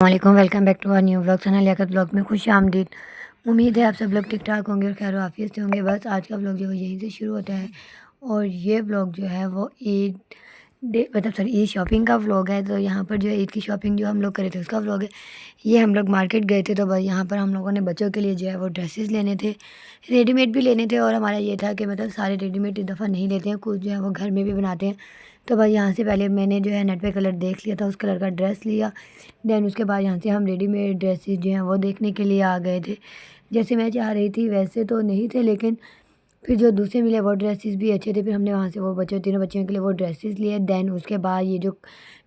वालेकुम, welcome back to our new vlog channel Liaquat vlog में खुश आमदीद। उम्मीद है आप सब लोग ठीक ठाक होंगे और खैर आफियत से होंगे। बस आज का व्लॉग जो है यहीं से शुरू होता है और ये व्लॉग जो है वो ईद डे मतलब सॉरी ईद शॉपिंग का व्लॉग है। तो यहाँ पर जो है ईद की शॉपिंग जो हम लोग करे थे उसका व्लॉग है। ये हम लोग मार्केट गए थे तो बस यहाँ पर हम लोगों ने बच्चों के लिए जो है वो ड्रेसेस लेने थे, रेडीमेड भी लेने थे। और हमारा ये था कि मतलब सारे रेडीमेड इस दफ़ा नहीं लेते हैं, कुछ जो है वो घर में भी बनाते हैं। तो भाई यहाँ से पहले मैंने जो है नेट पे कलर देख लिया था, उस कलर का ड्रेस लिया। देन उसके बाद यहाँ से हम रेडीमेड ड्रेसेस जो हैं वो देखने के लिए आ गए थे। जैसे मैं चाह रही थी वैसे तो नहीं थे, लेकिन फिर जो दूसरे मिले वो ड्रेसेस भी अच्छे थे। फिर हमने वहाँ से वो बच्चों तीनों बच्चियों के लिए वो ड्रेसेस लिए। देन उसके बाद ये जो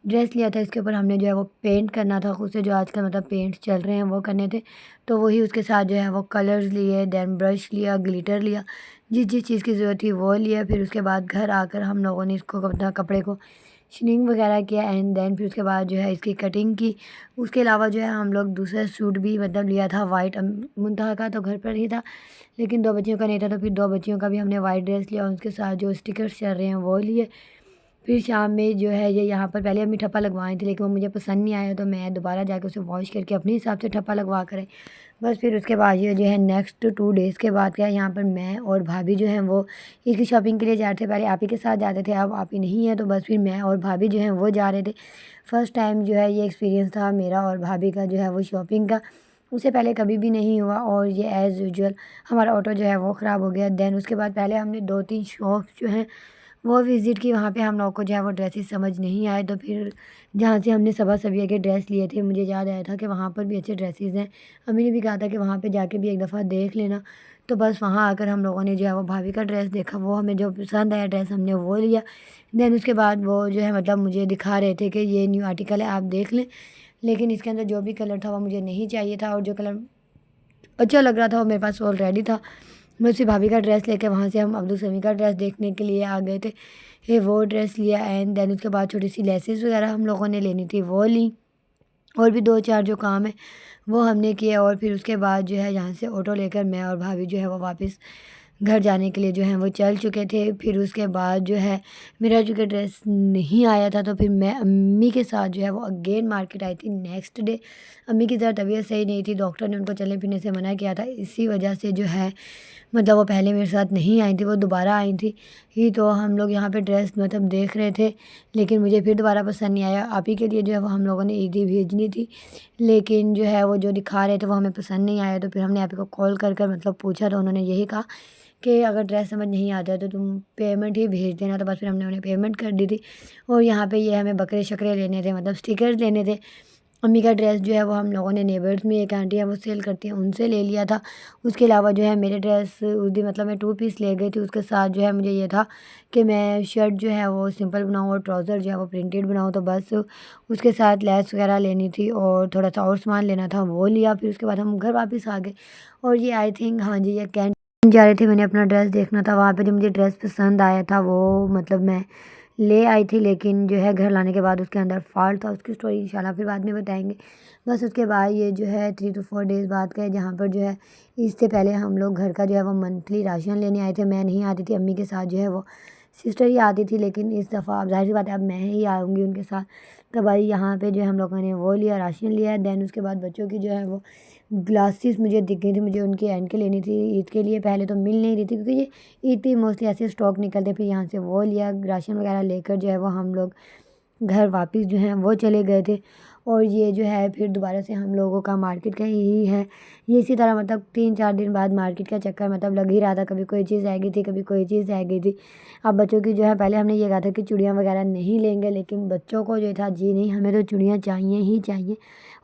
ड्रेस लिया था इसके ऊपर हमने जो है वो पेंट करना था खुद से, जो आजकल मतलब पेंट्स चल रहे हैं वो करने थे। तो वही उसके साथ जो है वो कलर्स लिए, देन ब्रश लिया, ग्लिटर लिया, जिस जिस चीज़ की ज़रूरत थी वो लिया। फिर उसके बाद घर आकर हम लोगों ने इसको अपना कपड़े को शिनिंग वगैरह किया एंड देन फिर उसके बाद जो है इसकी कटिंग की। उसके अलावा जो है हम लोग दूसरा सूट भी मतलब लिया था वाइट मुंतहा का, तो घर पर ही था लेकिन दो बच्चियों का नहीं था, तो फिर दो बच्चियों का भी हमने वाइट ड्रेस लिया और उसके साथ जो स्टिकर्स चल रहे हैं वो लिए। फिर शाम में जो है ये यहाँ पर पहले अम्मी ठप्पा लगवाई थी लेकिन वो मुझे पसंद नहीं आया, तो मैं दोबारा जाके उसे वॉश करके अपने हिसाब से ठप्पा लगवा कर आई। बस फिर उसके बाद ये जो है नेक्स्ट 2 डेज़ के बाद क्या, यहाँ पर मैं और भाभी जो हैं वो ईद की शॉपिंग के लिए जा रहे थे। पहले आप ही के साथ जाते थे, अब आप ही नहीं है, तो बस फिर मैं और भाभी जो हैं वो जा रहे थे। फर्स्ट टाइम जो है ये एक्सपीरियंस था मेरा और भाभी का जो है वो शॉपिंग का। उससे पहले कभी भी नहीं हुआ और ये एज़ यूजुअल हमारा ऑटो जो है वो ख़राब हो गया। देन उसके बाद पहले हमने 2-3 शॉप जो हैं वो विज़िट की, वहाँ पे हम लोग को जो है वो ड्रेसेस समझ नहीं आए। तो फिर जहाँ से हमने सबा सबिया के ड्रेस लिए थे, मुझे याद आया था कि वहाँ पर भी अच्छे ड्रेसेस हैं। अम्मी ने भी कहा था कि वहाँ पे जाके भी एक दफ़ा देख लेना। तो बस वहाँ आकर हम लोगों ने जो है वो भाभी का ड्रेस देखा, वो हमें जो पसंद आया ड्रेस हमने वो लिया। देन उसके बाद वो जो है मतलब मुझे दिखा रहे थे कि ये न्यू आर्टिकल है, आप देख लें। लेकिन इसके अंदर जो भी कलर था वो मुझे नहीं चाहिए था और जो कलर अच्छा लग रहा था वो मेरे पास ऑलरेडी था। मैं उसी भाभी का ड्रेस लेके वहाँ से हम अब्दुल समी का ड्रेस देखने के लिए आ गए थे। फिर वो ड्रेस लिया एंड देन उसके बाद छोटी सी लेसेस वगैरह हम लोगों ने लेनी थी वो ली। और भी 2-4 जो काम है वो हमने किए और फिर उसके बाद जो है यहाँ से ऑटो लेकर मैं और भाभी जो है वो वापस घर जाने के लिए जो है वो चल चुके थे। फिर उसके बाद जो है मेरा जो कि ड्रेस नहीं आया था, तो फिर मैं अम्मी के साथ जो है वो अगेन मार्केट आई थी नेक्स्ट डे। अम्मी की ज़रा तबीयत सही नहीं थी, डॉक्टर ने उनको चलने फिरने से मना किया था, इसी वजह से जो है मतलब वो पहले मेरे साथ नहीं आई थी, वो दोबारा आई थी ही। तो हम लोग यहाँ पे ड्रेस मतलब देख रहे थे लेकिन मुझे फिर दोबारा पसंद नहीं आया। आप ही के लिए जो है वो हम लोगों ने ईदी भेजनी थी लेकिन जो है वो जो दिखा रहे थे वो हमें पसंद नहीं आया। तो फिर हमने आप ही को कॉल कर कर मतलब पूछा, तो उन्होंने यही कहा कि अगर ड्रेस समझ नहीं आता है तो तुम पेमेंट ही भेज देना। तो बस फिर हमने उन्हें पेमेंट कर दी थी। और यहाँ पे ये हमें बकरे शकरे लेने थे, मतलब स्टिकर्स लेने थे। अम्मी का ड्रेस जो है वो हम लोगों ने नेबर्स में एक आंटी है वो सेल करती हैं उनसे ले लिया था। उसके अलावा जो है मेरे ड्रेस उस दिन मतलब मैं 2 पीस ले गई थी, उसके साथ जो है मुझे ये था कि मैं शर्ट जो है वो सिंपल बनाऊँ और ट्राउज़र जो है वो प्रिंटेड बनाऊँ। तो बस उसके साथ लेस वगैरह लेनी थी और थोड़ा-सा और सामान लेना था वो लिया। फिर उसके बाद हम घर वापस आ गए और ये आई थिंक हाँ जी, ये कैंटीन जा रही थी, मैंने अपना ड्रेस देखना था। वहाँ पे जो मुझे ड्रेस पसंद आया था वो मतलब मैं ले आई थी, लेकिन जो है घर लाने के बाद उसके अंदर फ़ॉल्ट था, उसकी स्टोरी इंशाल्लाह फिर बाद में बताएँगे। बस उसके बाद ये जो है 3 to 4 डेज़ बाद का है, जहाँ पर जो है इससे पहले हम लोग घर का जो है वो मंथली राशन लेने आए थे। मैं नहीं आती थी, अम्मी के साथ जो है वो सिस्टर ही आती थी, लेकिन इस दफ़ा अब ज़ाहिर सी बात है अब मैं ही आऊँगी उनके साथ। तो भाई यहाँ पे जो है हम लोगों ने वो लिया, राशन लिया। देन उसके बाद बच्चों की जो है वो ग्लासेस मुझे दिख गई थी, मुझे उनकी एंड के लेनी थी ईद के लिए। पहले तो मिल नहीं रही थी क्योंकि ये ईद पे मोस्टली ऐसे स्टॉक निकलते। फिर यहाँ से वो लिया, राशन वगैरह लेकर जो है वो हम लोग घर वापस जो हैं वो चले गए थे। और ये जो है फिर दोबारा से हम लोगों का मार्केट का यही है, ये इसी तरह मतलब 3-4 दिन बाद मार्केट का चक्कर मतलब लग ही रहा था, कभी कोई चीज़ रह गई थी, कभी कोई चीज़ रह गई थी। अब बच्चों की जो है पहले हमने ये कहा था कि चूड़ियाँ वगैरह नहीं लेंगे, लेकिन बच्चों को जो था जी नहीं, हमें तो चूड़ियाँ चाहिए ही चाहिए,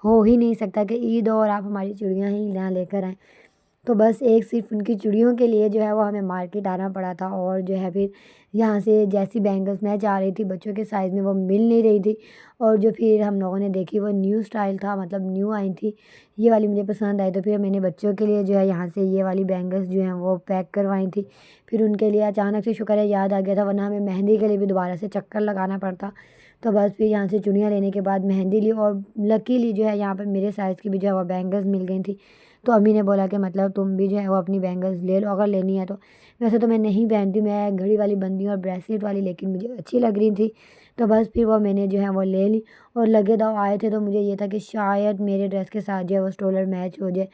हो ही नहीं सकता कि ईद हो और आप हमारी चूड़ियाँ ही ना लेकर आएँ। तो बस एक सिर्फ़ उनकी चूड़ियों के लिए जो है वो हमें मार्केट आना पड़ा था। और जो है फिर यहाँ से जैसी बैंगल्स मैं चाह रही थी बच्चों के साइज़ में वो मिल नहीं रही थी। और जो फिर हम लोगों ने देखी वो न्यू स्टाइल था, मतलब न्यू आई थी, ये वाली मुझे पसंद आई। तो फिर मैंने बच्चों के लिए जो है यहाँ से ये वाली बैंगल्स जो हैं वो पैक करवाई थी। फिर उनके लिए अचानक से शुक्र है याद आ गया था, वरना हमें मेहंदी के लिए भी दोबारा से चक्कर लगाना पड़ता। तो बस फिर यहाँ से चूड़ियाँ लेने के बाद मेहंदी ली और लकीली जो है यहाँ पर मेरे साइज़ की भी जो है वो बैंगल्स मिल गई थी। तो अम्मी ने बोला कि मतलब तुम भी जो है वो अपनी बैंगल्स ले लो अगर लेनी है तो। वैसे तो मैं नहीं पहनती, मैं घड़ी वाली बंदी हूँ और ब्रेसलेट वाली, लेकिन मुझे अच्छी लग रही थी तो बस फिर वो मैंने जो है वो ले ली। और लगे दाव आए थे तो मुझे ये था कि शायद मेरे ड्रेस के साथ जो है वो स्टोलर मैच हो जाए,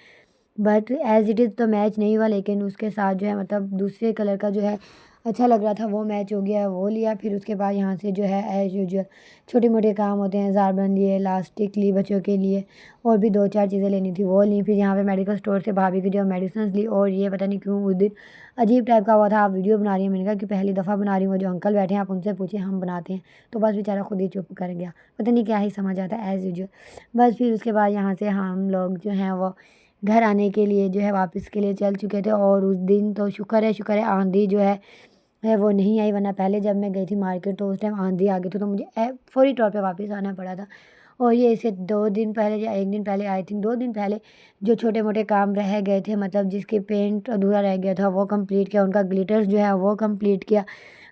बट एज़ इट इज़ तो मैच नहीं हुआ, लेकिन उसके साथ जो है मतलब दूसरे कलर का जो है अच्छा लग रहा था वो मैच हो गया, वो लिया। फिर उसके बाद यहाँ से जो है एज़ यूजुअल छोटे मोटे काम होते हैं, ज़ारबंद लिए, इलास्टिक ली बच्चों के लिए, और भी 2-4 चीज़ें लेनी थी वो ली। फिर यहाँ पे मेडिकल स्टोर से भाभी की जो मेडिसिन्स ली। और ये पता नहीं क्यों उस दिन अजीब टाइप का हुआ था, आप वीडियो बना रही हैं, मैंने कहा कि पहली दफ़ा बना रही हूँ, वो जो अंकल बैठे हैं आप उनसे पूछिए, हम बनाते हैं। तो बस बेचारा खुद ही चुप कर गया, पता नहीं क्या ही समझ आता है एज़ यूजुअल। बस फिर उसके बाद यहाँ से हम लोग जो हैं वो घर आने के लिए जो है वापस के लिए चल चुके थे। और उस दिन तो शुक्र है आंधी जो है वो नहीं आई, वरना पहले जब मैं गई थी मार्केट तो उस टाइम आंधी आ गई थी, तो मुझे फौरी तौर पे वापस आना पड़ा था। और ये इसे 2 दिन पहले या 1 दिन पहले, आई थिंक 2 दिन पहले, जो छोटे मोटे काम रह गए थे, मतलब जिसके पेंट अधूरा रह गया था वो कंप्लीट किया, उनका ग्लिटर्स जो है वो कंप्लीट किया।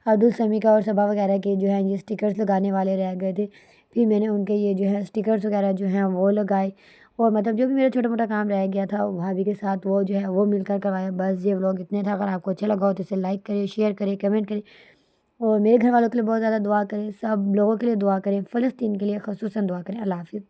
अब्दुल समी का और सबा वगैरह के जो है ये स्टिकर्स लगाने वाले रह गए थे, फिर मैंने उनके ये जो है स्टिकर्स वगैरह जो हैं वो लगाए। और मतलब जो भी मेरा छोटा मोटा काम रह गया था भाभी के साथ वो जो है वो मिलकर करवाया। बस ये व्लॉग इतने था, अगर आपको अच्छा लगा हो तो इसे लाइक करिए, शेयर करिए, कमेंट करिए, और मेरे घर वालों के लिए बहुत ज़्यादा दुआ करें, सब लोगों के लिए दुआ करें, फ़लस्तीन के लिए ख़ुसूसन दुआ करें। अल्लाह हाफ़िज़।